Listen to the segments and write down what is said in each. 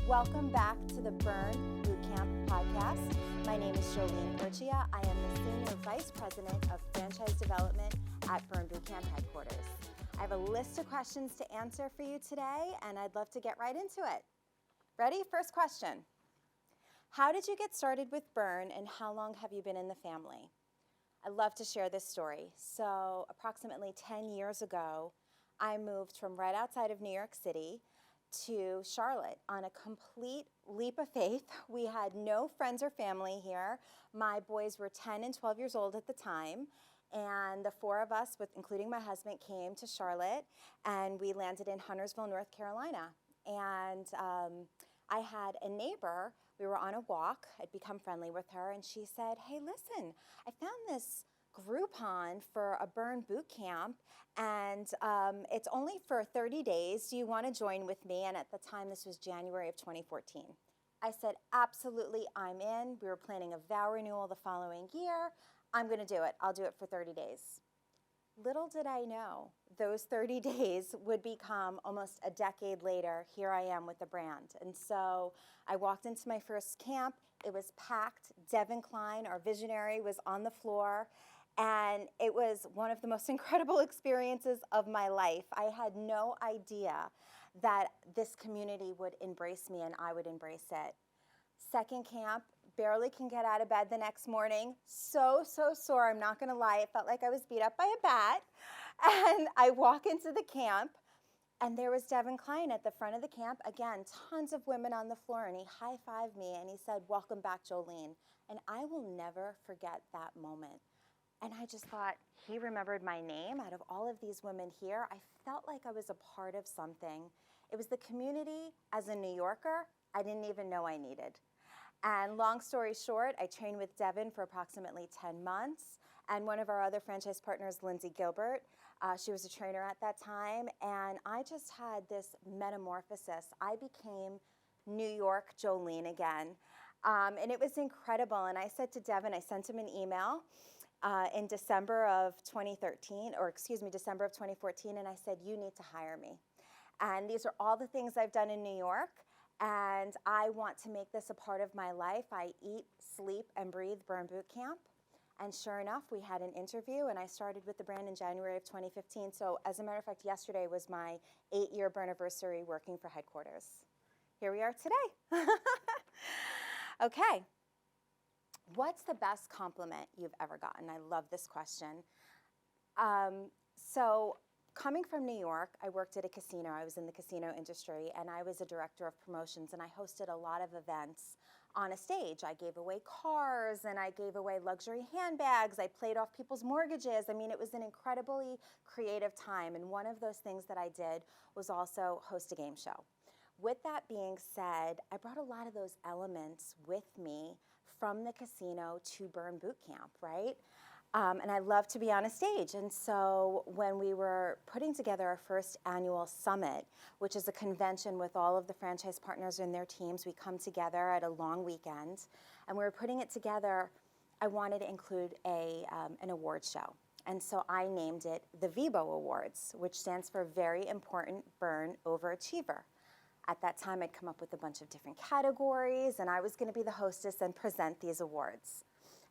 Welcome back to the Burn Bootcamp podcast. My name is Jolene Purchia. I am the Senior Vice President of Franchise Development at Burn Bootcamp headquarters. I have a list of questions to answer for you today, and I'd love to get right into it. Ready? First question. How did you get started with Burn, and how long have you been in the family? I love to share this story. So approximately 10 years ago, I moved from right outside of New York City to Charlotte on a complete leap of faith. We had no friends or family here. My boys were 10 and 12 years old at the time, and the four of us, including my husband, came to Charlotte, and we landed in Huntersville, North Carolina. And I had a neighbor. We were on a walk. I'd become friendly with her, and she said, "Hey, listen, I found this Groupon for a Burn boot camp, and it's only for 30 days. Do you want to join with me?" And at the time, this was January of 2014. I said, absolutely, I'm in. We were planning a vow renewal the following year. I'm going to do it. I'll do it for 30 days. Little did I know, those 30 days would become almost a decade later. Here I am with the brand. And so I walked into my first camp. It was packed. Devin Klein, our visionary, was on the floor. And it was one of the most incredible experiences of my life. I had no idea that this community would embrace me and I would embrace it. Second camp, barely can get out of bed the next morning. So sore, I'm not gonna lie. It felt like I was beat up by a bat. And I walk into the camp, and there was Devin Klein at the front of the camp. Again, tons of women on the floor, and he high-fived me and he said, "Welcome back, Jolene." And I will never forget that moment. And I just thought, he remembered my name. Out of all of these women here, I felt like I was a part of something. It was the community, as a New Yorker, I didn't even know I needed. And long story short, I trained with Devin for approximately 10 months. And one of our other franchise partners, Lindsay Gilbert, she was a trainer at that time. And I just had this metamorphosis. I became New York Jolene again. And it was incredible. And I said to Devin, I sent him an email in December of 2013, or excuse me, December of 2014, and I said, "You need to hire me. And these are all the things I've done in New York, and I want to make this a part of my life. I eat, sleep, and breathe Burn Boot Camp." And sure enough, we had an interview, and I started with the brand in January of 2015. So as a matter of fact, yesterday was my 8-year Burniversary working for headquarters. Here we are today. Okay. What's the best compliment you've ever gotten? I love this question. So coming from New York, I worked at a casino. I was in the casino industry, and I was a director of promotions, and I hosted a lot of events on a stage. I gave away cars, and I gave away luxury handbags. I played off people's mortgages. I mean, it was an incredibly creative time, and one of those things that I did was also host a game show. With that being said, I brought a lot of those elements with me from the casino to Burn Boot Camp, right? And I love to be on a stage. And so when we were putting together our first annual summit, which is a convention with all of the franchise partners and their teams, we come together at a long weekend, and we were putting it together, I wanted to include an award show. And so I named it the VIBO Awards, which stands for Very Important Burn Overachiever. At that time, I'd come up with a bunch of different categories, and I was going to be the hostess and present these awards.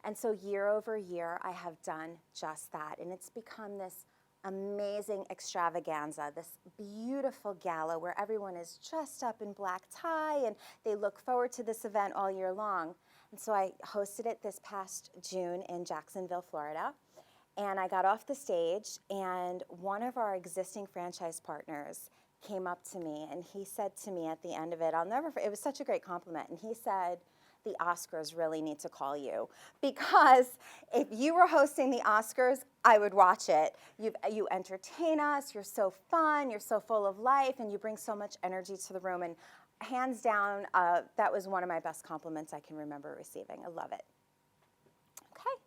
And so year over year, I have done just that. And it's become this amazing extravaganza, this beautiful gala where everyone is dressed up in black tie, and they look forward to this event all year long. And so I hosted it this past June in Jacksonville, Florida. And I got off the stage, and one of our existing franchise partners came up to me, and he said to me at the end of it, it was such a great compliment, and he said, "The Oscars really need to call you, because if you were hosting the Oscars, I would watch it. You entertain us, you're so fun, you're so full of life, and you bring so much energy to the room." And hands down, that was one of my best compliments I can remember receiving. I love it. Okay,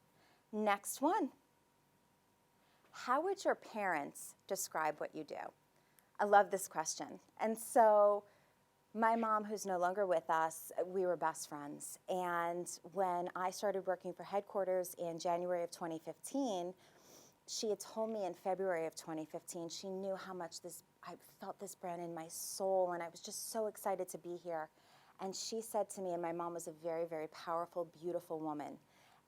next one. How would your parents describe what you do? I love this question. And so my mom, who's no longer with us, we were best friends. And when I started working for headquarters in January of 2015, she had told me in February of 2015, she knew how much I felt this brand in my soul, and I was just so excited to be here. And she said to me, and my mom was a very, very powerful, beautiful woman.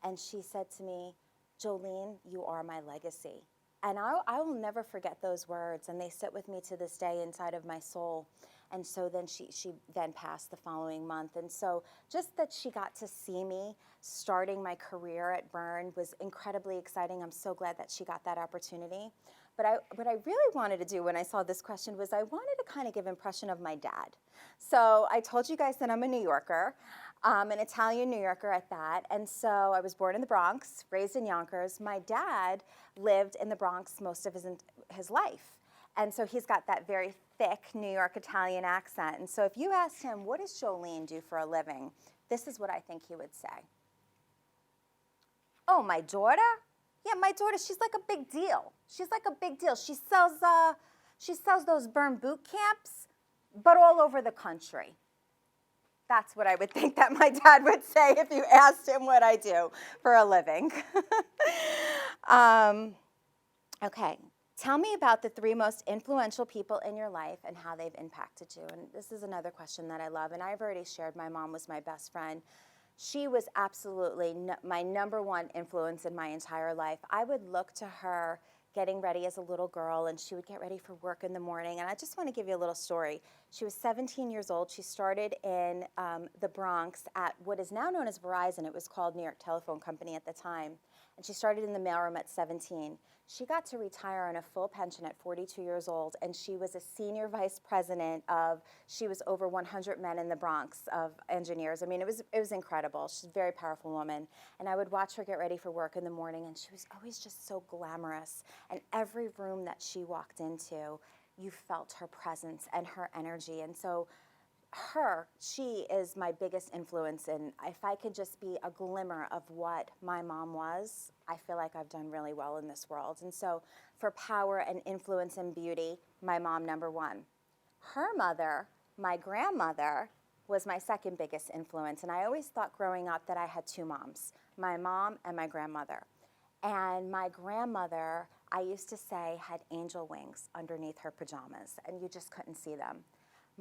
And she said to me, Jolene, you are my legacy. And I will never forget those words, and they sit with me to this day inside of my soul. And so then she then passed the following month. And so just that she got to see me starting my career at Burn was incredibly exciting. I'm so glad that she got that opportunity. But what I really wanted to do when I saw this question was I wanted to kind of give impression of my dad. So I told you guys that I'm a New Yorker, an Italian New Yorker at that. And so I was born in the Bronx, raised in Yonkers. My dad lived in the Bronx most of his life. And so he's got that very thick New York Italian accent. And so if you asked him, what does Jolene do for a living? This is what I think he would say. Oh, my daughter? Yeah, my daughter, she's like a big deal. She's like a big deal. She sells those Burn boot camps, but all over the country. That's what I would think that my dad would say if you asked him what I do for a living. Okay. Tell me about the 3 most influential people in your life and how they've impacted you. And this is another question that I love, and I've already shared my mom was my best friend. She was absolutely my number one influence in my entire life. I would look to her getting ready as a little girl, and she would get ready for work in the morning. And I just want to give you a little story. She was 17 years old. She started in the Bronx at what is now known as Verizon. It was called New York Telephone Company at the time. And she started in the mailroom at 17. She got to retire on a full pension at 42 years old, and she was a senior vice president she was over 100 men in the Bronx of engineers. I mean, it was incredible. She's a very powerful woman. And I would watch her get ready for work in the morning, and she was always just so glamorous. And every room that she walked into, you felt her presence and her energy. And so she is my biggest influence, and if I could just be a glimmer of what my mom was, I feel like I've done really well in this world. And so for power and influence and beauty, my mom, number 1. Her mother, my grandmother, was my second biggest influence, and I always thought growing up that I had 2 moms, my mom and my grandmother. And my grandmother, I used to say, had angel wings underneath her pajamas, and you just couldn't see them.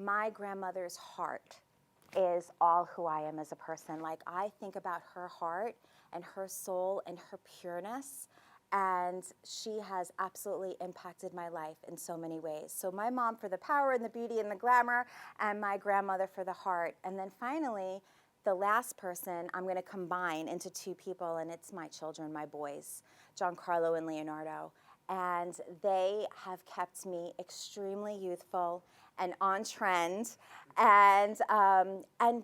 My grandmother's heart is all who I am as a person. Like, I think about her heart and her soul and her pureness, and she has absolutely impacted my life in so many ways. So my mom for the power and the beauty and the glamour, and my grandmother for the heart. And then finally, the last person I'm going to combine into 2 people, and it's my children, my boys, Giancarlo and Leonardo. And they have kept me extremely youthful and on trend, and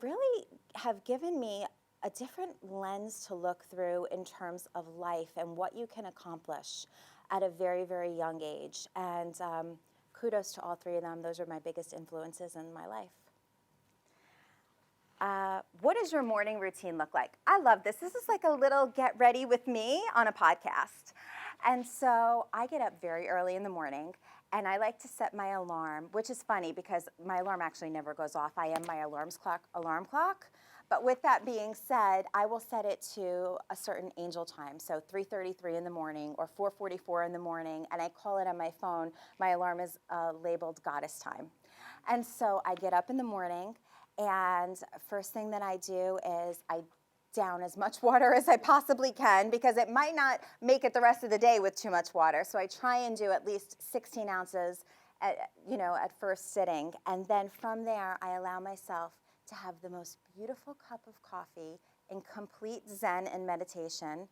really have given me a different lens to look through in terms of life and what you can accomplish at a very, very young age. And kudos to all 3 of them. Those are my biggest influences in my life. What does your morning routine look like? I love this. This is like a little get ready with me on a podcast. And so I get up very early in the morning, and I like to set my alarm, which is funny because my alarm actually never goes off. I am my alarm clock. But with that being said, I will set it to a certain angel time, so 3:33 in the morning or 4:44 in the morning, and I call it on my phone. My alarm is labeled goddess time. And so I get up in the morning, and first thing that I do is I down as much water as I possibly can, because it might not make it the rest of the day with too much water. So I try and do at least 16 ounces at first sitting. And then from there, I allow myself to have the most beautiful cup of coffee in complete zen and meditation.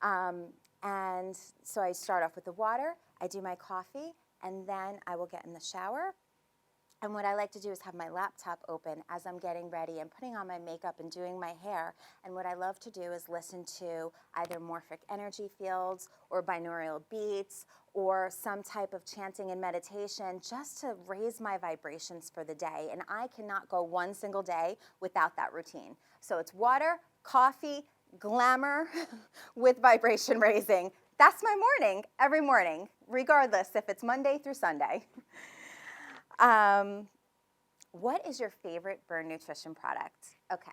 And so I start off with the water, I do my coffee, and then I will get in the shower. And what I like to do is have my laptop open as I'm getting ready and putting on my makeup and doing my hair. And what I love to do is listen to either morphic energy fields or binaural beats or some type of chanting and meditation just to raise my vibrations for the day. And I cannot go one single day without that routine. So it's water, coffee, glamour with vibration raising. That's my morning, every morning, regardless if it's Monday through Sunday. What is your favorite Burn Nutrition product? Okay,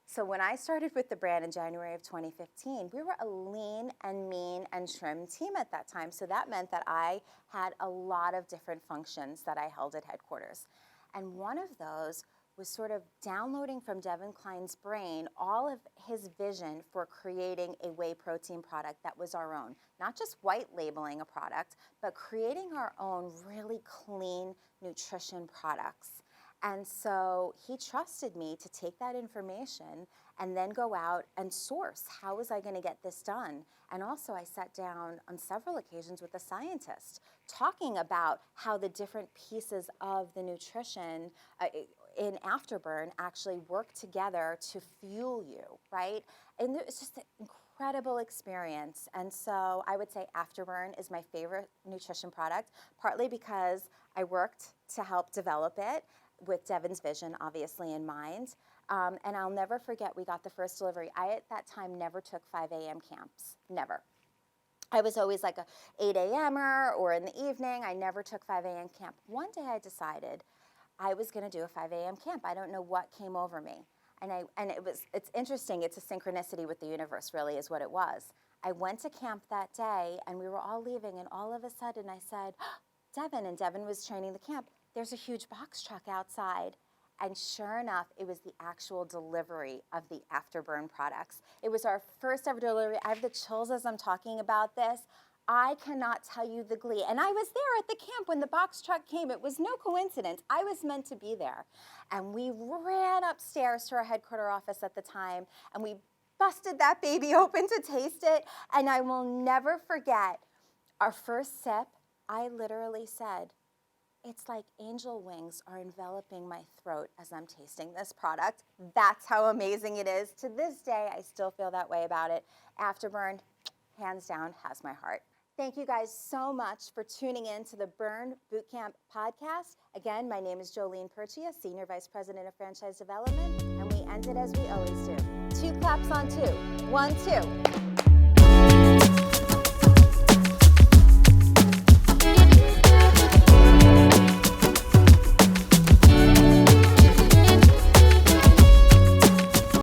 so when I started with the brand in January of 2015, we were a lean and mean and trim team at that time. So that meant that I had a lot of different functions that I held at headquarters. And one of those was sort of downloading from Devin Klein's brain all of his vision for creating a whey protein product that was our own. Not just white labeling a product, but creating our own really clean nutrition products. And so he trusted me to take that information and then go out and source. How was I going to get this done? And also I sat down on several occasions with a scientist talking about how the different pieces of the nutrition in Afterburn actually work together to fuel you, right? And it's just an incredible experience. And so I would say Afterburn is my favorite nutrition product, partly because I worked to help develop it with Devin's vision, obviously, in mind. And I'll never forget, we got the first delivery. I, at that time, never took 5 a.m. camps, never. I was always like a 8 a.m.er or in the evening. I never took 5 a.m. camp. One day I decided I was going to do a 5 a.m. camp. I don't know what came over me. And it's interesting. It's a synchronicity with the universe, really, is what it was. I went to camp that day, and we were all leaving, and all of a sudden I said, Devin, and Devin was training the camp, there's a huge box truck outside. And sure enough, it was the actual delivery of the Afterburn products. It was our first ever delivery. I have the chills as I'm talking about this. I cannot tell you the glee. And I was there at the camp when the box truck came. It was no coincidence. I was meant to be there. And we ran upstairs to our headquarters office at the time, and we busted that baby open to taste it. And I will never forget our first sip. I literally said, it's like angel wings are enveloping my throat as I'm tasting this product. That's how amazing it is. To this day, I still feel that way about it. Afterburn, hands down, has my heart. Thank you guys so much for tuning in to the Burn Bootcamp podcast. Again, my name is Jolene Purchia, Senior Vice President of Franchise Development, and we end it as we always do. 2 claps on 2. 1, 2.